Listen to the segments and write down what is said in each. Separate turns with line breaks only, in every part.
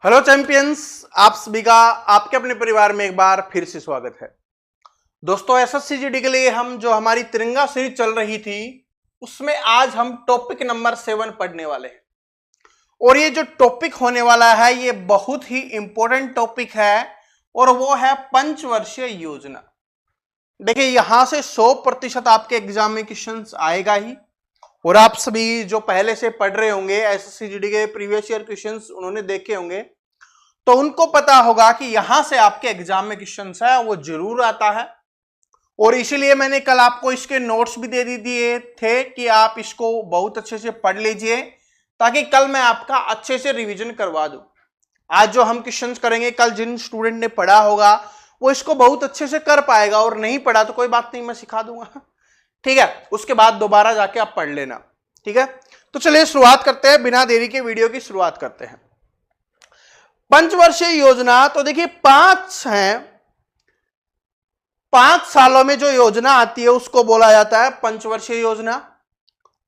Hello champions, आप सभी का आपके अपने परिवार में एक बार फिर से स्वागत है। दोस्तों, एसएससी जीडी के लिए हम जो हमारी तिरंगा सीरीज चल रही थी उसमें आज हम टॉपिक नंबर 7 पढ़ने वाले हैं। और ये जो टॉपिक होने वाला है ये बहुत ही इंपॉर्टेंट टॉपिक है और वो है पंचवर्षीय योजना। देखिए, यहां से 100% आपके एग्जाम में क्वेश्चंस आएगा ही। और आप सभी जो पहले से पढ़ रहे होंगे एसएससी जीडी के प्रीवियस ईयर क्वेश्चंस उन्होंने देखे होंगे, तो उनको पता होगा कि यहां से आपके एग्जाम में क्वेश्चंस है वो जरूर आता है। और इसीलिए मैंने कल आपको इसके नोट्स भी दे दिए थे कि आप इसको बहुत अच्छे से पढ़ लीजिए ताकि कल मैं आपका अच्छे से रिवीजन करवा दूं। आज जो हम क्वेश्चंस करेंगे, कल जिन स्टूडेंट ने पढ़ा होगा वो इसको बहुत अच्छे से कर पाएगा, और नहीं पढ़ा तो कोई बात नहीं, मैं सिखा दूंगा। ठीक है, उसके बाद दोबारा जाके आप पढ़ लेना। ठीक है, तो चलिए शुरुआत करते हैं, बिना देरी के वीडियो की शुरुआत करते हैं। पंचवर्षीय योजना तो देखिए 5 हैं। 5 सालों में जो योजना आती है उसको बोला जाता है पंचवर्षीय योजना।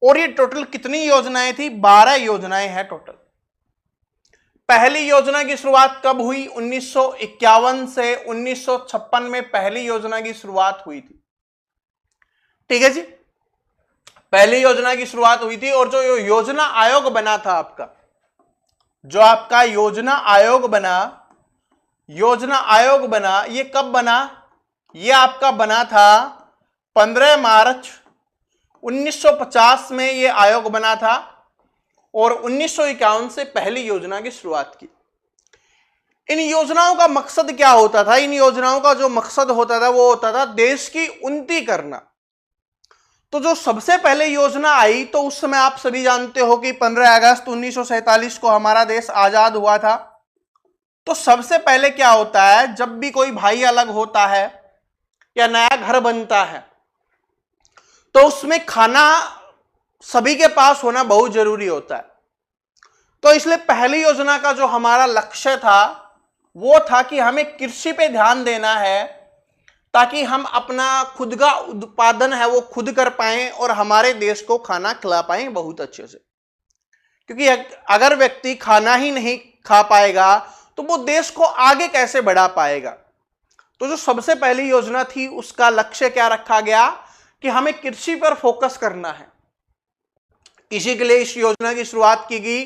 और ये टोटल कितनी योजनाएं थी? 12 योजनाएं हैं टोटल। पहली योजना की शुरुआत कब हुई? 1951 से 1956 में पहली योजना की शुरुआत हुई थी। ठीक है जी, पहली योजना की शुरुआत हुई थी। और जो योजना आयोग बना था आपका, जो आपका योजना आयोग बना, ये कब बना? ये आपका बना था 15 मार्च 1950 में ये आयोग बना था। और 1951 से पहली योजना की शुरुआत की। इन योजनाओं का मकसद क्या होता था? इन योजनाओं का जो मकसद होता था वो होता था देश की उन्नति करना। तो जो सबसे पहले योजना आई, तो उस समय आप सभी जानते हो कि 15 अगस्त 1947 को हमारा देश आजाद हुआ था। तो सबसे पहले क्या होता है, जब भी कोई भाई अलग होता है या नया घर बनता है तो उसमें खाना सभी के पास होना बहुत जरूरी होता है। तो इसलिए पहली योजना का जो हमारा लक्ष्य था वो था कि हमें कृषि पे ध्यान देना है ताकि हम अपना खुद का उत्पादन है वो खुद कर पाएं और हमारे देश को खाना खिला पाएं बहुत अच्छे से। क्योंकि अगर व्यक्ति खाना ही नहीं खा पाएगा तो वो देश को आगे कैसे बढ़ा पाएगा। तो जो सबसे पहली योजना थी उसका लक्ष्य क्या रखा गया कि हमें कृषि पर फोकस करना है। इसी के लिए इस योजना की शुरुआत की गई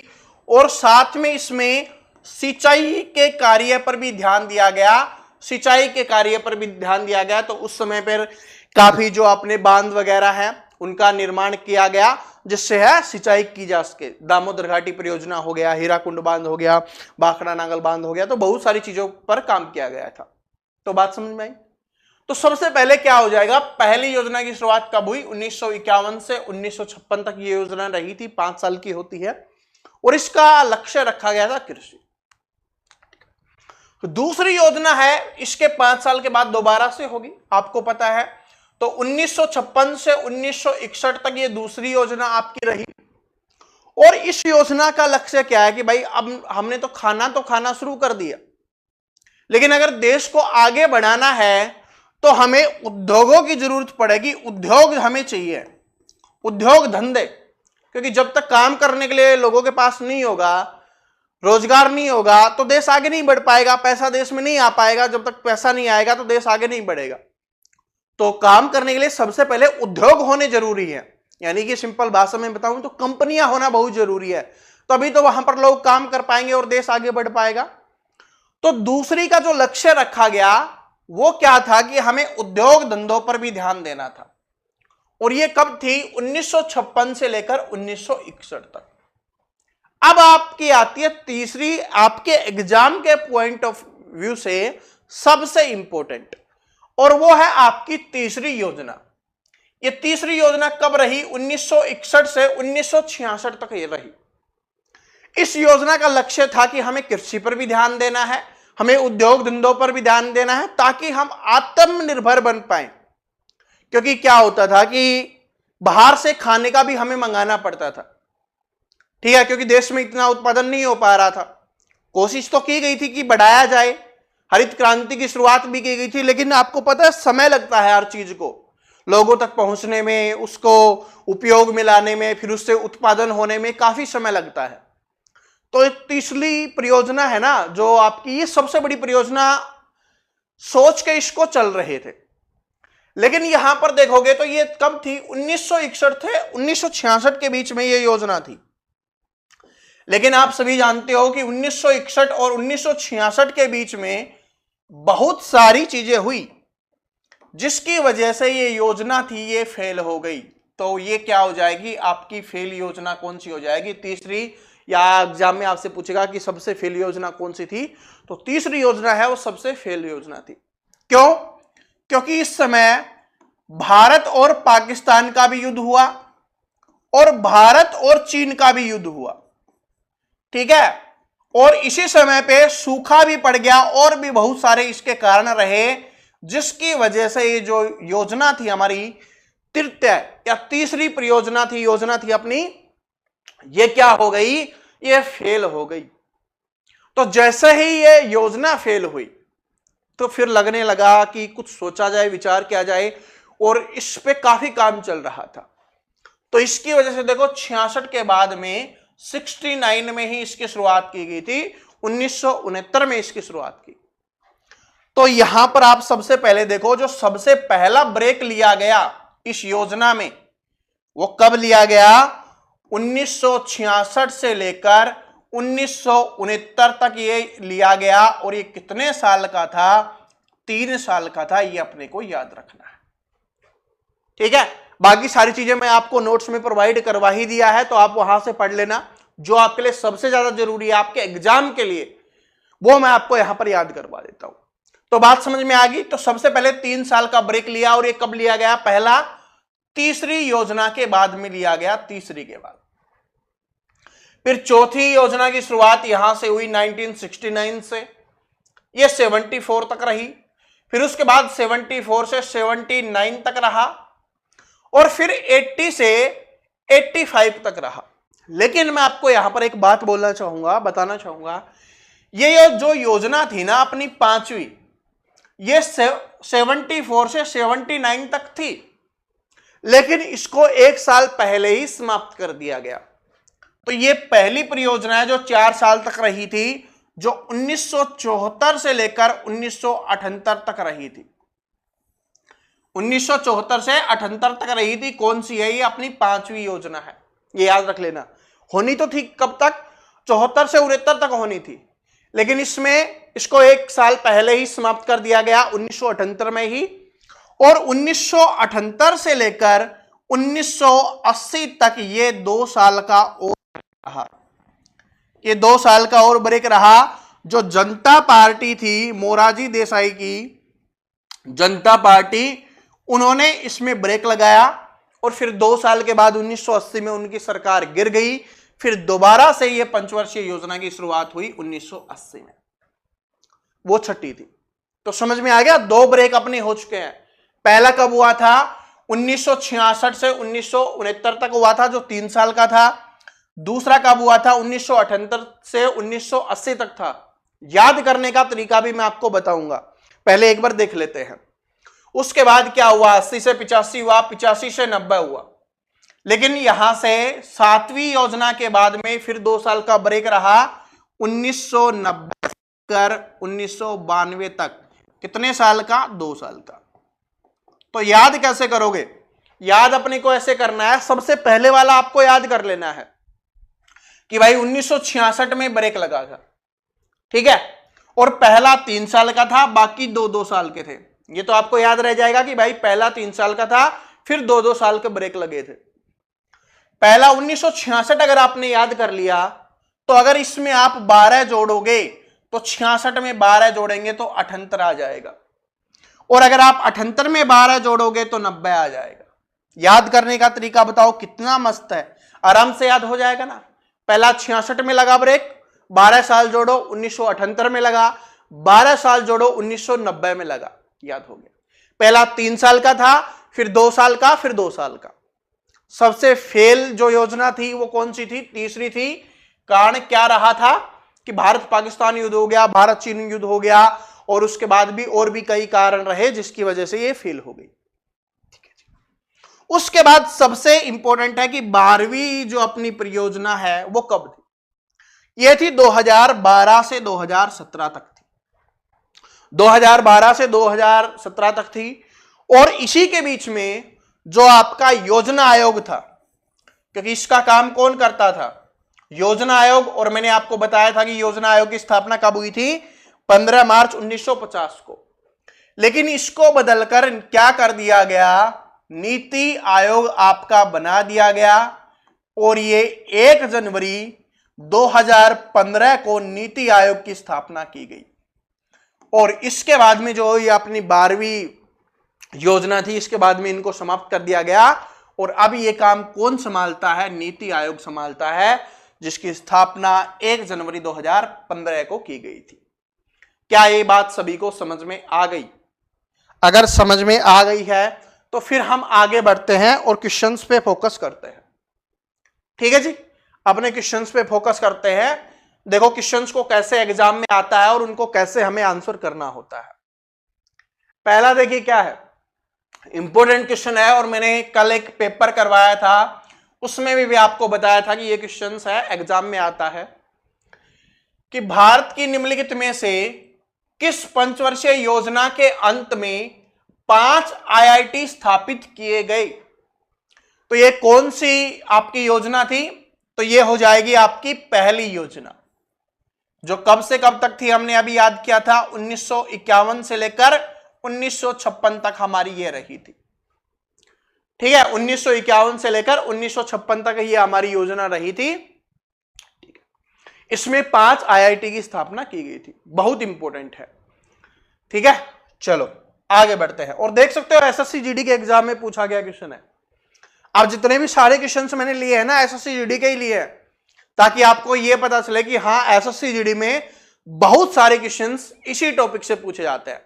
और साथ में इसमें सिंचाई के कार्य पर भी ध्यान दिया गया। तो उस समय पर काफी जो अपने बांध वगैरह हैं उनका निर्माण किया गया जिससे है सिंचाई की जा सके। दामोदर घाटी परियोजना हो गया, हीराकुंड बांध हो गया, भाखड़ा नांगल बांध हो गया, तो बहुत सारी चीजों पर काम किया गया था। तो बात समझ में आई? तो सबसे पहले क्या हो जाएगा, पहली योजना की शुरुआत कब हुई? 1951 से 1956 तक ये योजना रही थी, 5 साल की होती है और इसका लक्ष्य रखा गया था कृषि। दूसरी योजना है, इसके 5 साल के बाद दोबारा से होगी, आपको पता है। तो 1956 से 1961 तक ये दूसरी योजना आपकी रही। और इस योजना का लक्ष्य क्या है कि भाई अब हमने तो खाना शुरू कर दिया, लेकिन अगर देश को आगे बढ़ाना है तो हमें उद्योगों की जरूरत पड़ेगी। उद्योग हमें चाहिए, उद्योग धंधे, क्योंकि जब तक काम करने के लिए लोगों के पास नहीं होगा, रोजगार नहीं होगा तो देश आगे नहीं बढ़ पाएगा, पैसा देश में नहीं आ पाएगा। जब तक पैसा नहीं आएगा तो देश आगे नहीं बढ़ेगा। तो काम करने के लिए सबसे पहले उद्योग होने जरूरी है, यानी कि सिंपल भाषा में बताऊं तो कंपनियां होना बहुत जरूरी है, तभी तो वहां पर लोग काम कर पाएंगे और देश आगे बढ़ पाएगा। तो दूसरी का जो लक्ष्य रखा गया वो क्या था कि हमें उद्योग धंधों पर भी ध्यान देना था। और ये कब थी? 1956 से लेकर 1961 तक। अब आपकी आती है तीसरी, आपके एग्जाम के पॉइंट ऑफ व्यू से सबसे इंपॉर्टेंट, और वो है आपकी तीसरी योजना। ये तीसरी योजना कब रही? 1961 से 1966 तक ये रही। इस योजना का लक्ष्य था कि हमें कृषि पर भी ध्यान देना है, हमें उद्योग धंधों पर भी ध्यान देना है ताकि हम आत्मनिर्भर बन पाए। क्योंकि क्या होता था कि बाहर से खाने का भी हमें मंगाना पड़ता था, ठीक है, क्योंकि देश में इतना उत्पादन नहीं हो पा रहा था। कोशिश तो की गई थी कि बढ़ाया जाए, हरित क्रांति की शुरुआत भी की गई थी, लेकिन आपको पता है समय लगता है हर चीज को लोगों तक पहुंचने में, उसको उपयोग में लाने में, फिर उससे उत्पादन होने में काफी समय लगता है। तो तीसरी परियोजना है ना जो आपकी, ये सबसे बड़ी परियोजना सोच के इसको चल रहे थे, लेकिन यहां पर देखोगे तो ये कब थी, 1961 से 1966 के बीच में ये योजना थी। लेकिन आप सभी जानते हो कि 1961 और 1966 के बीच में बहुत सारी चीजें हुई जिसकी वजह से ये योजना थी ये फेल हो गई। तो ये क्या हो जाएगी आपकी फेल योजना, कौन सी हो जाएगी, तीसरी। या एग्जाम में आपसे पूछेगा कि सबसे फेल योजना कौन सी थी, तो तीसरी योजना है वो सबसे फेल योजना थी। क्यों? क्योंकि इस समय भारत और पाकिस्तान का भी युद्ध हुआ और भारत और चीन का भी युद्ध हुआ, ठीक है, और इसी समय पे सूखा भी पड़ गया और भी बहुत सारे इसके कारण रहे, जिसकी वजह से ये जो योजना थी हमारी तृतीय या तीसरी परियोजना थी, योजना थी अपनी, ये क्या हो गई, ये फेल हो गई। तो जैसे ही ये योजना फेल हुई तो फिर लगने लगा कि कुछ सोचा जाए, विचार किया जाए, और इस पे काफी काम चल रहा था। तो इसकी वजह से देखो 66 के बाद में 69 में ही इसकी शुरुआत की गई थी, 1969 में इसकी शुरुआत की। तो यहां पर आप सबसे पहले देखो जो सबसे पहला ब्रेक लिया गया इस योजना में वो कब लिया गया, 1966 से लेकर 1969 तक ये लिया गया, और ये कितने साल का था, 3 साल का था। ये अपने को याद रखना है, ठीक है। बाकी सारी चीजें मैं आपको नोट्स में प्रोवाइड करवा ही दिया है, तो आप वहां से पढ़ लेना। जो आपके लिए सबसे ज्यादा जरूरी है आपके एग्जाम के लिए, वो मैं आपको यहां पर याद करवा देता हूं। तो बात समझ में आ गई। तो सबसे पहले 3 साल का ब्रेक लिया, और ये कब लिया गया, पहला तीसरी योजना के बाद में लिया गया, तीसरी के बाद। फिर चौथी योजना की शुरुआत यहां से हुई 1969 से, ये 74 तक रही। फिर उसके बाद 74 से 79 तक रहा, और फिर 80 से 85 तक रहा। लेकिन मैं आपको यहां पर एक बात बोलना चाहूंगा, बताना चाहूंगा, ये जो योजना थी ना अपनी पांचवी, ये 74 से 79 तक थी, लेकिन इसको 1 साल पहले ही समाप्त कर दिया गया। तो ये पहली परियोजना है जो 4 साल तक रही थी, जो 1974 से लेकर 1978 तक रही थी। 1974 से 78 तक रही थी। कौन सी है ये, अपनी 5वीं योजना है, ये याद रख लेना। होनी तो थी कब तक, 74 से 69 तक होनी थी, लेकिन इसमें इसको 1 साल पहले ही समाप्त कर दिया गया 1978 में ही। और 1978 से लेकर 1980 तक ये 2 साल का और रहा, ये 2 साल का और ब्रेक रहा। जो जनता पार्टी थी, मोरारजी देसाई की जनता पार्टी, उन्होंने इसमें ब्रेक लगाया, और फिर 2 साल के बाद 1980 में उनकी सरकार गिर गई। फिर दोबारा से ये पंचवर्षीय योजना की शुरुआत हुई 1980 में, वो छठी थी। तो समझ में आ गया, 2 ब्रेक अपने हो चुके हैं। पहला कब हुआ था, 1966 से 1969 तक हुआ था, जो 3 साल का था। दूसरा कब हुआ था, 1978 से 1980 तक था। याद करने का तरीका भी मैं आपको बताऊंगा, पहले एक बार देख लेते हैं। उसके बाद क्या हुआ, 80 से 85 हुआ, 85 से 90 हुआ। लेकिन यहां से 7वीं योजना के बाद में फिर 2 साल का ब्रेक रहा, 1990 कर 1992 तक। कितने साल का, 2 साल का। तो याद कैसे करोगे, याद अपने को ऐसे करना है, सबसे पहले वाला आपको याद कर लेना है कि भाई 1966 में ब्रेक लगा था, ठीक है, और पहला 3 साल का था, बाकी 2-2 साल के थे। ये तो आपको याद रह जाएगा कि भाई पहला 3 साल का था, फिर 2-2 साल के ब्रेक लगे थे। पहला 1966 अगर आपने याद कर लिया, तो अगर इसमें आप 12 जोड़ोगे तो 66 में 12 जोड़ेंगे तो 78 आ जाएगा, और अगर आप 78 में 12 जोड़ोगे तो 90 आ जाएगा। याद करने का तरीका बताओ कितना मस्त है, आराम से याद हो जाएगा ना। पहला 66 में लगा ब्रेक, 12 साल जोड़ो 1978 में लगा, 12 साल जोड़ो 1990 में लगा, याद हो गया। पहला 3 साल का था, फिर 2 साल का, फिर 2 साल का। सबसे फेल जो योजना थी वो कौन सी थी, तीसरी थी। कारण क्या रहा था कि भारत पाकिस्तान युद्ध हो गया, भारत चीन युद्ध हो गया, और उसके बाद भी और भी कई कारण रहे जिसकी वजह से ये फेल हो गई। ठीक है जी। उसके बाद सबसे इंपॉर्टेंट है कि 12वीं जो अपनी परियोजना है वो कब थी। ये थी 2012 से 2017 तक थी, 2012 से 2017 तक थी। और इसी के बीच में जो आपका योजना आयोग था, क्योंकि इसका काम कौन करता था, योजना आयोग। और मैंने आपको बताया था कि योजना आयोग की स्थापना कब हुई थी, 15 मार्च 1950 को। लेकिन इसको बदलकर क्या कर दिया गया, नीति आयोग आपका बना दिया गया। और ये 1 जनवरी 2015 को नीति आयोग की स्थापना की गई। और इसके बाद में जो ये अपनी 12वीं योजना थी, इसके बाद में इनको समाप्त कर दिया गया। और अब ये काम कौन संभालता है, नीति आयोग संभालता है, जिसकी स्थापना 1 जनवरी 2015 को की गई थी। क्या ये बात सभी को समझ में आ गई? अगर समझ में आ गई है तो फिर हम आगे बढ़ते हैं और क्वेश्चंस पे फोकस करते हैं। ठीक है जी, अपने क्वेश्चंस पे फोकस करते हैं। देखो क्वेश्चंस को कैसे एग्जाम में आता है और उनको कैसे हमें आंसर करना होता है। पहला देखिए क्या है, इंपॉर्टेंट क्वेश्चन है। और मैंने कल एक पेपर करवाया था, उसमें भी आपको बताया था कि ये क्वेश्चंस है, एग्जाम में आता है कि भारत की निम्नलिखित में से किस पंचवर्षीय योजना के अंत में 5 IIT स्थापित किए गए। तो ये कौन सी आपकी योजना थी, तो ये हो जाएगी आपकी पहली योजना, जो कब से कब तक थी हमने अभी याद किया था, 1951 से लेकर 1956 तक हमारी ये रही थी। ठीक है, 1951 से लेकर 1956 तक ये हमारी योजना रही थी। ठीक है, इसमें 5 IIT की स्थापना की गई थी, बहुत इंपॉर्टेंट है। ठीक है, चलो आगे बढ़ते हैं। और देख सकते हो SSC GD के एग्जाम में पूछा गया क्वेश्चन है। अब जितने भी सारे क्वेश्चन मैंने लिए हैं ना, SSC GD के ही लिए हैं, ताकि आपको यह पता चले कि हाँ SSC GD में बहुत सारे क्वेश्चंस इसी टॉपिक से पूछे जाते हैं।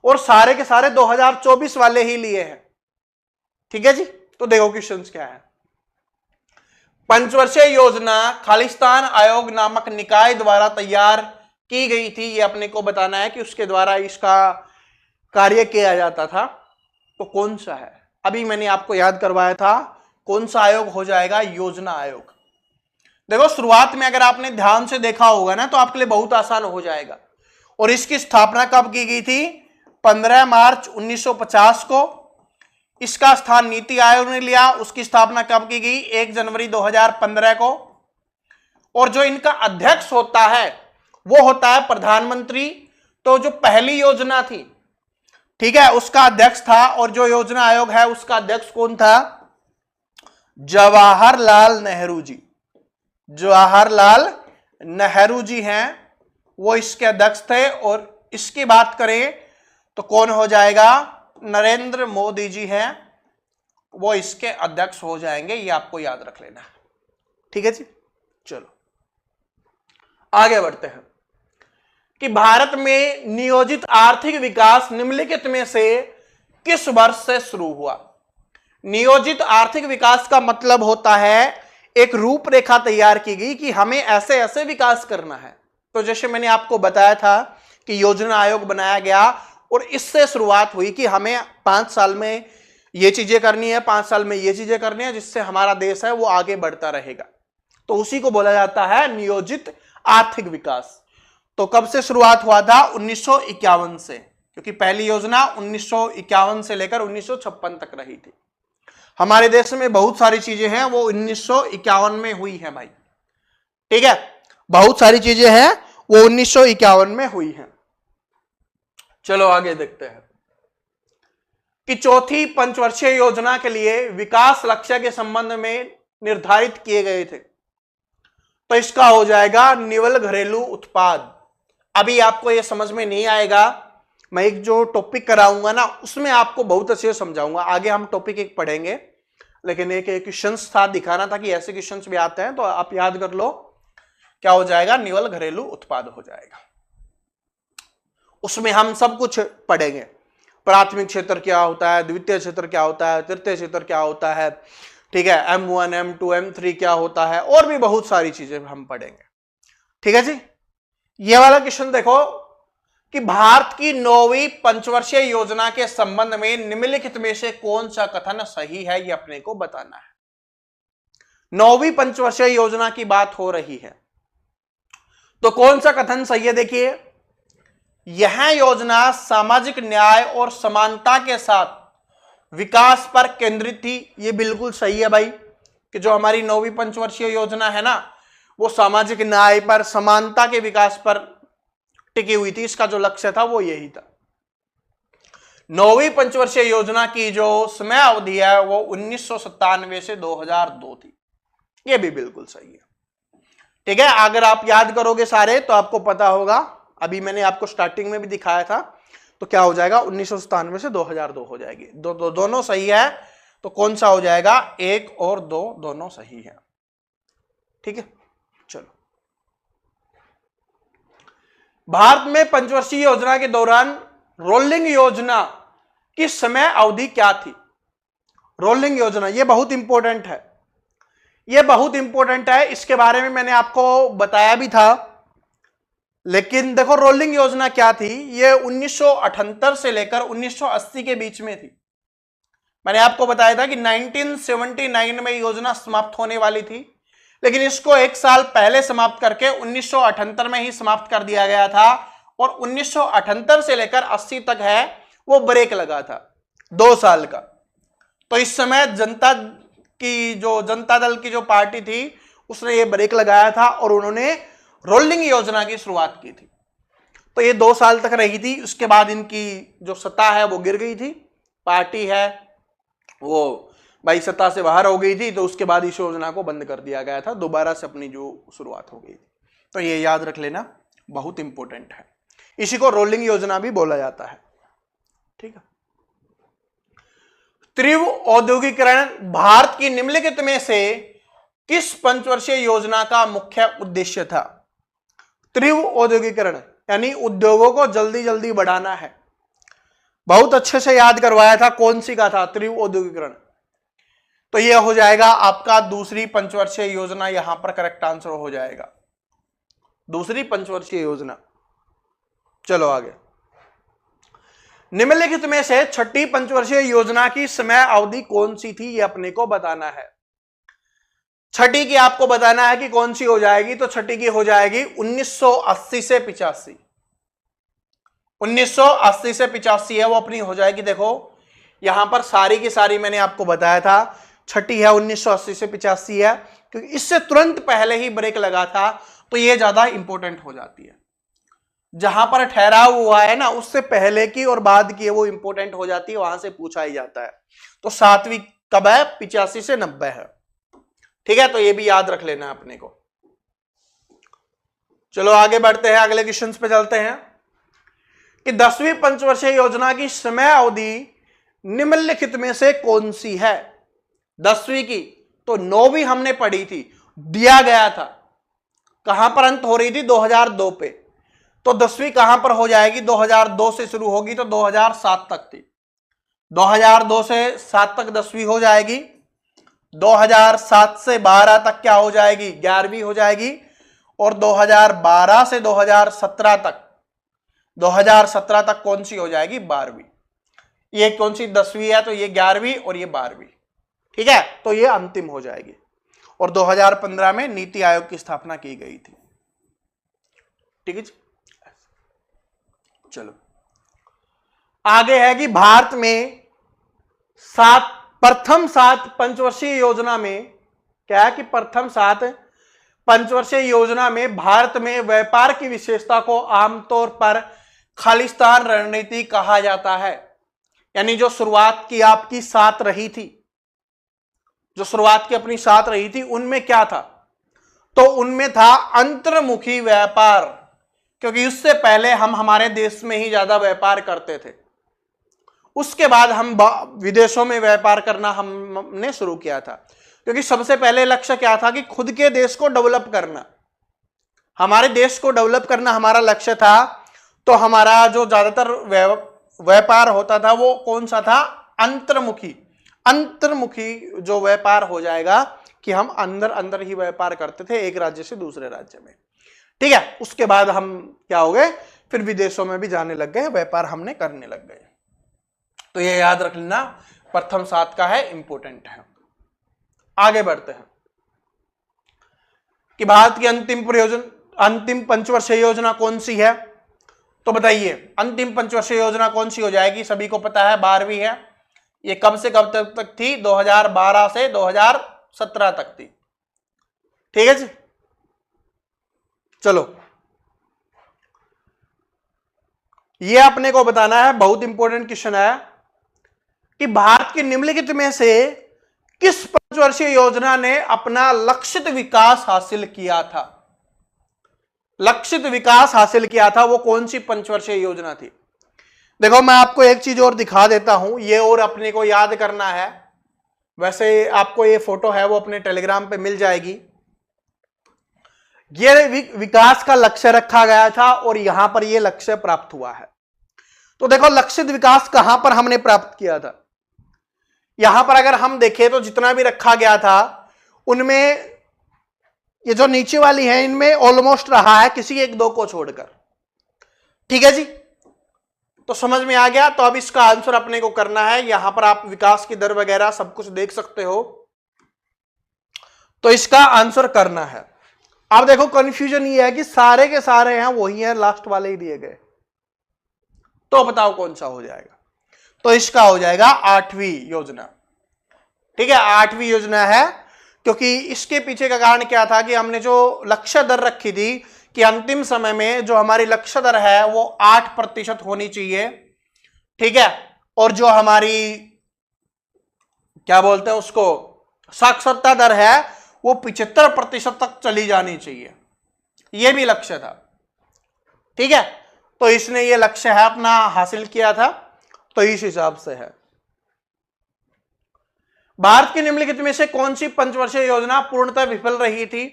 और सारे के सारे 2024 वाले ही लिए हैं। ठीक है जी, तो देखो क्वेश्चंस क्या है। पंचवर्षीय योजना खालिस्तान आयोग नामक निकाय द्वारा तैयार की गई थी। ये अपने को बताना है कि उसके द्वारा इसका कार्य किया जाता था। तो कौन सा है, अभी मैंने आपको याद करवाया था, कौन सा आयोग हो जाएगा, योजना आयोग। देखो शुरुआत में अगर आपने ध्यान से देखा होगा ना, तो आपके लिए बहुत आसान हो जाएगा। और इसकी स्थापना कब की गई थी, 15 मार्च 1950 को। इसका स्थान नीति आयोग ने लिया। उसकी स्थापना कब की गई, 1 जनवरी 2015 को। और जो इनका अध्यक्ष होता है वो होता है प्रधानमंत्री। तो जो पहली योजना थी, ठीक है, उसका अध्यक्ष था। और जो योजना आयोग है उसका अध्यक्ष कौन था, जवाहरलाल नेहरू जी। जवाहरलाल नेहरू जी हैं, वो इसके अध्यक्ष थे। और इसकी बात करें तो कौन हो जाएगा, नरेंद्र मोदी जी हैं, वो इसके अध्यक्ष हो जाएंगे। ये आपको याद रख लेना है। ठीक है जी, चलो आगे बढ़ते हैं कि भारत में नियोजित आर्थिक विकास निम्नलिखित में से किस वर्ष से शुरू हुआ। नियोजित आर्थिक विकास का मतलब होता है एक रूपरेखा तैयार की गई कि हमें ऐसे ऐसे विकास करना है। तो जैसे मैंने आपको बताया था कि योजना आयोग बनाया गया और इससे शुरुआत हुई कि हमें 5 साल में ये चीजें करनी है, 5 साल में ये चीजें करनी है, जिससे हमारा देश है वो आगे बढ़ता रहेगा। तो उसी को बोला जाता है नियोजित आर्थिक विकास। तो कब से शुरुआत हुआ था, 1951 से, क्योंकि पहली योजना 1951 से लेकर 1956 तक रही थी। हमारे देश में बहुत सारी चीजें हैं वो 1951 में हुई है भाई। ठीक है, बहुत सारी चीजें हैं वो 1951 में हुई हैं। चलो आगे देखते हैं कि चौथी पंचवर्षीय योजना के लिए विकास लक्ष्य के संबंध में निर्धारित किए गए थे। तो इसका हो जाएगा निवल घरेलू उत्पाद। अभी आपको यह समझ में नहीं आएगा, मैं एक जो टॉपिक कराऊंगा ना उसमें आपको बहुत अच्छे से समझाऊंगा। आगे हम टॉपिक एक पढ़ेंगे, लेकिन एक क्वेश्चंस था, दिखाना था कि ऐसे क्वेश्चंस भी आते हैं। तो आप याद कर लो, क्या हो जाएगा, निवल घरेलू उत्पाद हो जाएगा। उसमें हम सब कुछ पढ़ेंगे, प्राथमिक क्षेत्र क्या होता है, द्वितीय क्षेत्र क्या होता है, तृतीय क्षेत्र क्या होता है, ठीक है, M1, M2, M3 क्या होता है, और भी बहुत सारी चीजें हम पढ़ेंगे। ठीक है जी, ये वाला क्वेश्चन देखो कि भारत की 9वीं पंचवर्षीय योजना के संबंध में निम्नलिखित में से कौन सा कथन सही है, ये अपने को बताना है। 9वीं पंचवर्षीय योजना की बात हो रही है तो कौन सा कथन सही है? देखिए, यह योजना सामाजिक न्याय और समानता के साथ विकास पर केंद्रित थी। ये बिल्कुल सही है भाई, कि जो हमारी 9वीं पंचवर्षीय योजना है ना, वो सामाजिक न्याय पर, समानता के विकास पर टिकी हुई थी। इसका जो लक्ष्य था वो यही था। 9वीं पंचवर्षीय योजना की जो समय अवधि है वो 1997 से 2002 थी। ये भी बिल्कुल सही है। ठीक है, अगर आप याद करोगे सारे तो आपको पता होगा, अभी मैंने आपको स्टार्टिंग में भी दिखाया था, तो क्या हो जाएगा, 1997 से 2002 हो जाएगी। दोनों सही है, तो कौन सा हो जाएगा, 1 और 2 दोनों सही है। ठीक है, चलो। भारत में पंचवर्षीय योजना के दौरान रोलिंग योजना की समय अवधि क्या थी? रोलिंग योजना, ये बहुत इंपॉर्टेंट है, ये बहुत इंपॉर्टेंट है। इसके बारे में मैंने आपको बताया भी था, लेकिन देखो रोलिंग योजना क्या थी, ये 1978 से लेकर 1980 के बीच में थी। मैंने आपको बताया था कि 1979 में योजना समाप्त होने वाली थी, लेकिन इसको 1 साल पहले समाप्त करके 1978 में ही समाप्त कर दिया गया था, और 1978 से लेकर 80 तक है वो ब्रेक लगा था, 2 साल का। तो इस समय जनता दल की जो पार्टी थी उसने ये ब्रेक लगाया था और उन्होंने रोलिंग योजना की शुरुआत की थी। तो ये 2 साल तक रही थी, उसके बाद इनकी जो सत्ता है वो गिर गई थी, पार्टी है वो भाई सत्ता से बाहर हो गई थी, तो उसके बाद इस योजना को बंद कर दिया गया था, दोबारा से अपनी जो शुरुआत हो गई थी। तो ये याद रख लेना, बहुत इंपॉर्टेंट है। इसी को रोलिंग योजना भी बोला जाता है। ठीक है, तीव्र औद्योगिकरण भारत की निम्नलिखित में से किस पंचवर्षीय योजना का मुख्य उद्देश्य था? तीव्र औद्योगिकरण यानी उद्योगों को जल्दी जल्दी बढ़ाना है। बहुत अच्छे से याद करवाया था, कौन सी का था तीव्र औद्योगिकरण? तो यह हो जाएगा आपका दूसरी पंचवर्षीय योजना, यहां पर करेक्ट आंसर हो जाएगा दूसरी पंचवर्षीय योजना। चलो आगे, निम्नलिखित में से छठी पंचवर्षीय योजना की समय अवधि कौन सी थी, ये अपने को बताना है। छठी की आपको बताना है कि कौन सी हो जाएगी, तो छठी की हो जाएगी 1980 से 85। 1980 से 85 है वो अपनी हो जाएगी। देखो यहां पर सारी की सारी मैंने आपको बताया था, छठी है 1980 से 85 है, क्योंकि इससे तुरंत पहले ही ब्रेक लगा था, तो ये ज्यादा इंपॉर्टेंट हो जाती है। जहां पर ठहराव हुआ है ना, उससे पहले की और बाद की वो इंपॉर्टेंट हो जाती है, वहां से पूछा ही जाता है। तो 7वीं कब है, 85 से 90 है। ठीक है, तो ये भी याद रख लेना अपने को। चलो आगे बढ़ते हैं, अगले क्वेश्चन पे चलते हैं कि 10वीं पंचवर्षीय योजना की समय अवधि निम्नलिखित में से कौन सी है? 10वीं की तो 9वीं हमने पढ़ी थी, दिया गया था कहां पर अंत हो रही थी, 2002 पे। तो 10वीं कहां पर हो जाएगी, 2002 से शुरू होगी तो 2007 तक थी। 2002 से 7 तक 10वीं हो जाएगी, 2007 से 12 तक क्या हो जाएगी, 11वीं हो जाएगी, और 2012 से 2017 तक, 2017 तक कौन सी हो जाएगी, 12वीं। ये कौन सी 10वीं है, तो ये 11वीं और ये 12वीं। ठीक है, तो ये अंतिम हो जाएगी। और 2015 में नीति आयोग की स्थापना की गई थी। ठीक है, चलो आगे है कि भारत में प्रथम 7 पंचवर्षीय योजना में क्या है कि प्रथम 7 पंचवर्षीय योजना में भारत में व्यापार की विशेषता को आमतौर पर खालिस्तान रणनीति कहा जाता है। यानी जो शुरुआत की आपकी 7 रही थी, जो शुरुआत की अपनी 7 रही थी, उनमें क्या था, तो उनमें था अंतर्मुखी व्यापार, क्योंकि उससे पहले हम हमारे देश में ही ज्यादा व्यापार करते थे। उसके बाद हम विदेशों में व्यापार करना हमने शुरू किया था, क्योंकि सबसे पहले लक्ष्य क्या था कि खुद के देश को डेवलप करना, हमारे देश को डेवलप करना हमारा लक्ष्य था। तो हमारा जो ज्यादातर व्यापार होता था वो कौन सा था, अंतर्मुखी। अंतर्मुखी जो व्यापार हो जाएगा कि हम अंदर अंदर ही व्यापार करते थे, एक राज्य से दूसरे राज्य में। ठीक है, उसके बाद हम क्या हो गए, फिर विदेशों में भी जाने लग गए, व्यापार हमने करने लग गए। तो ये याद रख लेना, प्रथम 7 का है, इंपॉर्टेंट है। आगे बढ़ते हैं कि भारत की अंतिम प्रयोजन अंतिम पंचवर्षीय योजना कौन सी है? तो बताइए अंतिम पंचवर्षीय योजना कौन सी हो जाएगी? सभी को पता है 12वीं है। ये कब से कब तक थी? 2012 से 2017 तक थी। ठीक है जी, चलो ये अपने को बताना है, बहुत इंपॉर्टेंट क्वेश्चन है कि भारत की निम्नलिखित में से किस पंचवर्षीय योजना ने अपना लक्षित विकास हासिल किया था? लक्षित विकास हासिल किया था, वो कौन सी पंचवर्षीय योजना थी? देखो मैं आपको एक चीज और दिखा देता हूं, ये और अपने को याद करना है। वैसे आपको ये फोटो है वो अपने टेलीग्राम पे मिल जाएगी। ये विकास का लक्ष्य रखा गया था और यहां पर ये लक्ष्य प्राप्त हुआ है। तो देखो लक्षित विकास कहां पर हमने प्राप्त किया था? यहां पर अगर हम देखें तो जितना भी रखा गया था उनमें ये जो नीचे वाली है इनमें ऑलमोस्ट रहा है, किसी एक दो को छोड़कर। ठीक है जी, तो समझ में आ गया। तो अब इसका आंसर अपने को करना है। यहां पर आप विकास की दर वगैरह सब कुछ देख सकते हो, तो इसका आंसर करना है। अब देखो कंफ्यूजन ये है कि सारे के सारे हैं वही हैं, लास्ट वाले ही दिए गए, तो बताओ कौन सा हो जाएगा? तो इसका हो जाएगा 8वीं योजना। ठीक है, 8वीं योजना है, क्योंकि इसके पीछे का कारण क्या था कि हमने जो लक्ष्य दर रखी थी कि अंतिम समय में जो हमारी लक्ष्य दर है वो 8% होनी चाहिए। ठीक है, और जो हमारी क्या बोलते हैं उसको साक्षरता दर है वो 75% तक चली जानी चाहिए, ये भी लक्ष्य था। ठीक है, तो इसने ये लक्ष्य है अपना हासिल किया था, तो इस हिसाब से है। भारत की निम्नलिखित में से कौन सी पंचवर्षीय योजना पूर्णतः विफल रही थी?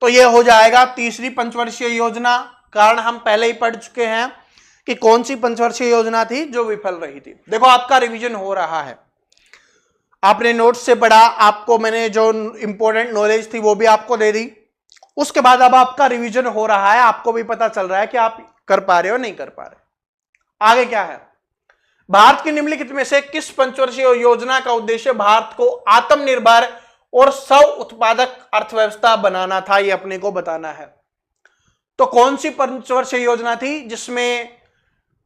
तो यह हो जाएगा तीसरी पंचवर्षीय योजना। कारण हम पहले ही पढ़ चुके हैं कि कौन सी पंचवर्षीय योजना थी जो विफल रही थी। देखो आपका रिवीजन हो रहा है, आपने नोट्स से पढ़ा, आपको मैंने जो इंपॉर्टेंट नॉलेज थी वो भी आपको दे दी। उसके बाद अब आपका रिवीजन हो रहा है, आपको भी पता चल रहा है कि आप कर पा रहे हो नहीं कर पा रहे। आगे क्या है? भारत की निम्नलिखित में से किस पंचवर्षीय योजना का उद्देश्य भारत को आत्मनिर्भर और स्व उत्पादक अर्थव्यवस्था बनाना था? ये अपने को बताना है। तो कौन सी पंचवर्षीय योजना थी जिसमें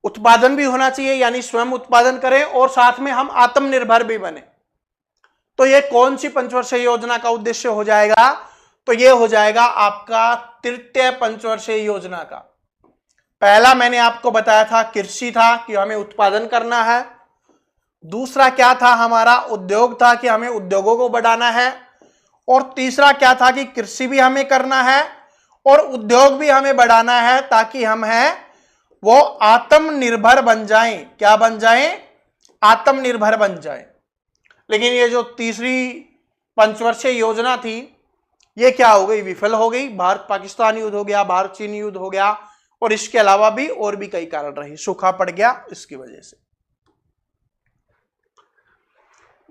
उत्पादन भी होना चाहिए, यानी स्वयं उत्पादन करें और साथ में हम आत्मनिर्भर भी बने? तो ये कौन सी पंचवर्षीय योजना का उद्देश्य हो जाएगा? तो ये हो जाएगा आपका तृतीय पंचवर्षीय योजना का। पहला मैंने आपको बताया था कृषि था कि हमें उत्पादन करना है। दूसरा क्या था? हमारा उद्योग था कि हमें उद्योगों को बढ़ाना है। और तीसरा क्या था कि कृषि भी हमें करना है और उद्योग भी हमें बढ़ाना है ताकि हम हैं वो आत्मनिर्भर बन जाएं। क्या बन जाएं? आत्मनिर्भर बन जाएं। लेकिन ये जो तीसरी पंचवर्षीय योजना थी ये क्या हो गई? विफल हो गई। भारत पाकिस्तान युद्ध हो गया, भारत चीन युद्ध हो गया, और इसके अलावा भी और भी कई कारण रहे, सूखा पड़ गया इसकी वजह से।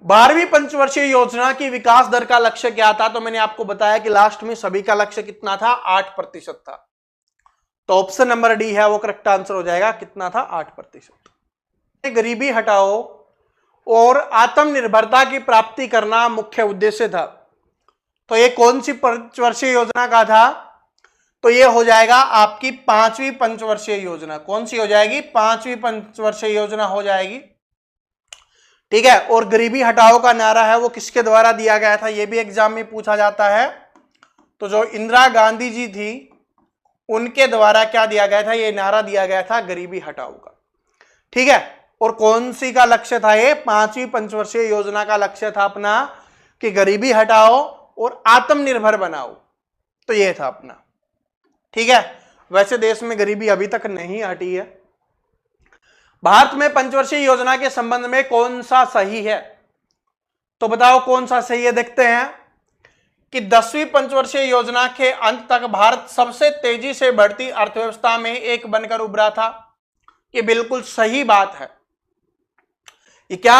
12वीं पंचवर्षीय योजना की विकास दर का लक्ष्य क्या था? तो मैंने आपको बताया कि लास्ट में सभी का लक्ष्य कितना था? 8% था। तो ऑप्शन नंबर डी है वो करेक्ट आंसर हो जाएगा। कितना था? 8%। गरीबी हटाओ और आत्मनिर्भरता की प्राप्ति करना मुख्य उद्देश्य था। तो ये कौन सी पंचवर्षीय योजना का था? तो ये हो जाएगा आपकी 5वीं पंचवर्षीय योजना। कौन सी हो जाएगी? 5वीं पंचवर्षीय योजना हो जाएगी। ठीक है, और गरीबी हटाओ का नारा है वो किसके द्वारा दिया गया था? ये भी एग्जाम में पूछा जाता है। तो जो इंदिरा गांधी जी थी उनके द्वारा क्या दिया गया था? ये नारा दिया गया था गरीबी हटाओ का। ठीक है, और कौन सी का लक्ष्य था? ये 5वीं पंचवर्षीय योजना का लक्ष्य था अपना कि गरीबी हटाओ और आत्मनिर्भर बनाओ। तो ये था अपना। ठीक है, वैसे देश में गरीबी अभी तक नहीं हटी है। भारत में पंचवर्षीय योजना के संबंध में कौन सा सही है? तो बताओ कौन सा सही है? देखते हैं कि 10वीं पंचवर्षीय योजना के अंत तक भारत सबसे तेजी से बढ़ती अर्थव्यवस्था में एक बनकर उभरा था। ये बिल्कुल सही बात है। ये क्या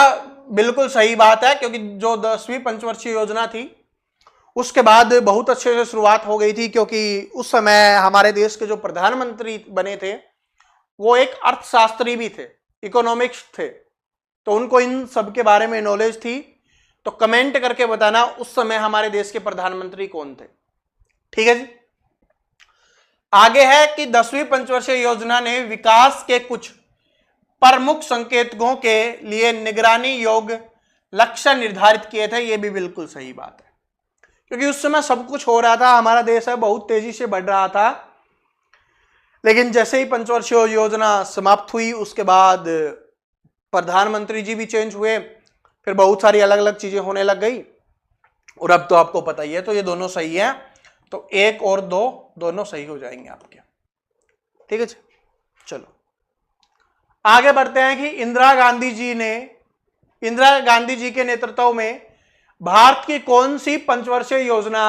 बिल्कुल सही बात है? क्योंकि जो 10वीं पंचवर्षीय योजना थी उसके बाद बहुत अच्छे से शुरुआत हो गई थी, क्योंकि उस समय हमारे देश के जो प्रधानमंत्री बने थे वो एक अर्थशास्त्री भी थे, इकोनॉमिक्स थे, तो उनको इन सब के बारे में नॉलेज थी। तो कमेंट करके बताना उस समय हमारे देश के प्रधानमंत्री कौन थे। ठीक है जी, आगे है कि 10वीं पंचवर्षीय योजना ने विकास के कुछ प्रमुख संकेतकों के लिए निगरानी योग्य लक्ष्य निर्धारित किए थे। यह भी बिल्कुल सही बात है, क्योंकि उस समय सब कुछ हो रहा था, हमारा देश है बहुत तेजी से बढ़ रहा था, लेकिन जैसे ही पंचवर्षीय योजना समाप्त हुई उसके बाद प्रधानमंत्री जी भी चेंज हुए, फिर बहुत सारी अलग अलग चीजें होने लग गई, और अब तो आपको पता ही है। तो ये दोनों सही है, तो 1 और 2 दोनों सही हो जाएंगे आपके। ठीक है जी, चलो आगे बढ़ते हैं कि इंदिरा गांधी जी के नेतृत्व में भारत की कौन सी पंचवर्षीय योजना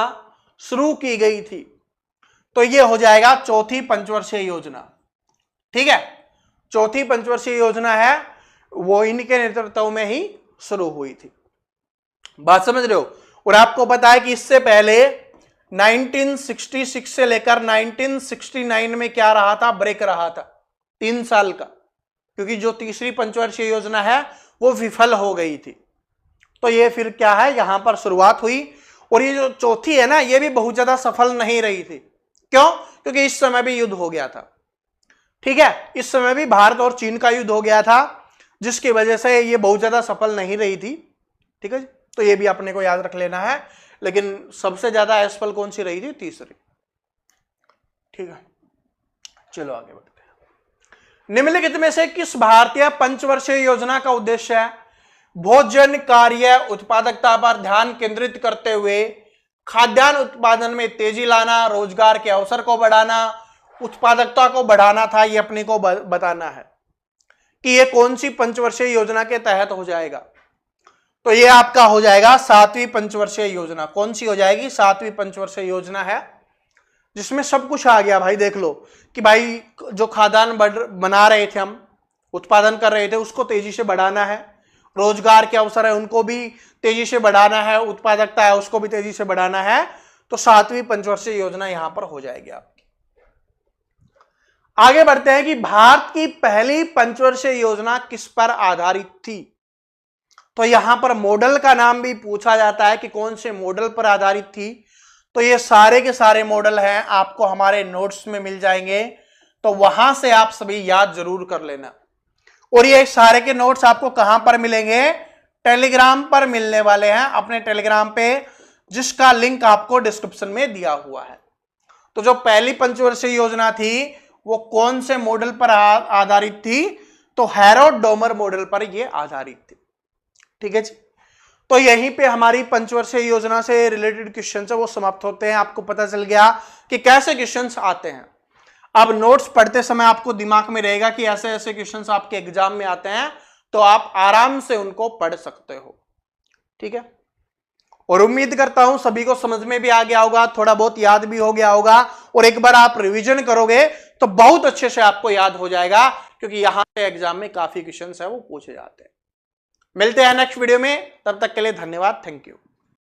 शुरू की गई थी? तो ये हो जाएगा चौथी पंचवर्षीय योजना। ठीक है, चौथी पंचवर्षीय योजना है वो इनके नेतृत्व में ही शुरू हुई थी। बात समझ रहे हो? और आपको पता है कि इससे पहले 1966 से लेकर 1969 में क्या रहा था? ब्रेक रहा था 3 साल का, क्योंकि जो तीसरी पंचवर्षीय योजना है वो विफल हो गई थी। तो ये फिर क्या है, यहां पर शुरुआत हुई, और ये जो चौथी है ना, ये भी बहुत ज्यादा सफल नहीं रही थी। क्यों? क्योंकि इस समय भी युद्ध हो गया था। ठीक है, इस समय भी भारत और चीन का युद्ध हो गया था, जिसकी वजह से ये बहुत ज्यादा सफल नहीं रही थी। ठीक है, तो ये भी अपने को याद रख लेना है। लेकिन सबसे ज्यादा असफल कौन सी रही थी? तीसरी। ठीक है, चलो आगे बढ़ते हैं। निम्नलिखित में से किस भारतीय पंचवर्षीय योजना का उद्देश्य है भोजन कार्य उत्पादकता पर ध्यान केंद्रित करते हुए खाद्यान्न उत्पादन में तेजी लाना, रोजगार के अवसर को बढ़ाना, उत्पादकता को बढ़ाना था? ये अपने को बताना है कि ये कौन सी पंचवर्षीय योजना के तहत हो जाएगा। तो ये आपका हो जाएगा 7वीं पंचवर्षीय योजना। कौन सी हो जाएगी? 7वीं पंचवर्षीय योजना है, जिसमें सब कुछ आ गया भाई। देख लो कि भाई जो खाद्यान्न बना रहे थे हम, उत्पादन कर रहे थे, उसको तेजी से बढ़ाना है, रोजगार के अवसर है उनको भी तेजी से बढ़ाना है, उत्पादकता है उसको भी तेजी से बढ़ाना है। तो 7वीं पंचवर्षीय योजना यहां पर हो जाएगी आपकी। आगे बढ़ते हैं कि भारत की पहली पंचवर्षीय योजना किस पर आधारित थी? तो यहां पर मॉडल का नाम भी पूछा जाता है कि कौन से मॉडल पर आधारित थी। तो ये सारे के सारे मॉडल हैं, आपको हमारे नोट्स में मिल जाएंगे, तो वहां से आप सभी याद जरूर कर लेना। और ये सारे के नोट्स आपको कहां पर मिलेंगे? टेलीग्राम पर मिलने वाले हैं, अपने टेलीग्राम पे, जिसका लिंक आपको डिस्क्रिप्शन में दिया हुआ है। तो जो पहली पंचवर्षीय योजना थी वो कौन से मॉडल पर आधारित थी? तो हैरोड-डोमर मॉडल पर यह आधारित थी। ठीक है जी, तो यहीं पे हमारी पंचवर्षीय योजना से रिलेटेड क्वेश्चन है वो समाप्त होते हैं। आपको पता चल गया कि कैसे क्वेश्चंस आते हैं। अब नोट्स पढ़ते समय आपको दिमाग में रहेगा कि ऐसे ऐसे क्वेश्चंस आपके एग्जाम में आते हैं, तो आप आराम से उनको पढ़ सकते हो। ठीक है, और उम्मीद करता हूं सभी को समझ में भी आ गया होगा, थोड़ा बहुत याद भी हो गया होगा, और एक बार आप रिवीजन करोगे तो बहुत अच्छे से आपको याद हो जाएगा, क्योंकि यहां से एग्जाम में काफी क्वेश्चंस है वो पूछे जाते हैं। मिलते हैं नेक्स्ट वीडियो में, तब तक के लिए धन्यवाद, थैंक यू।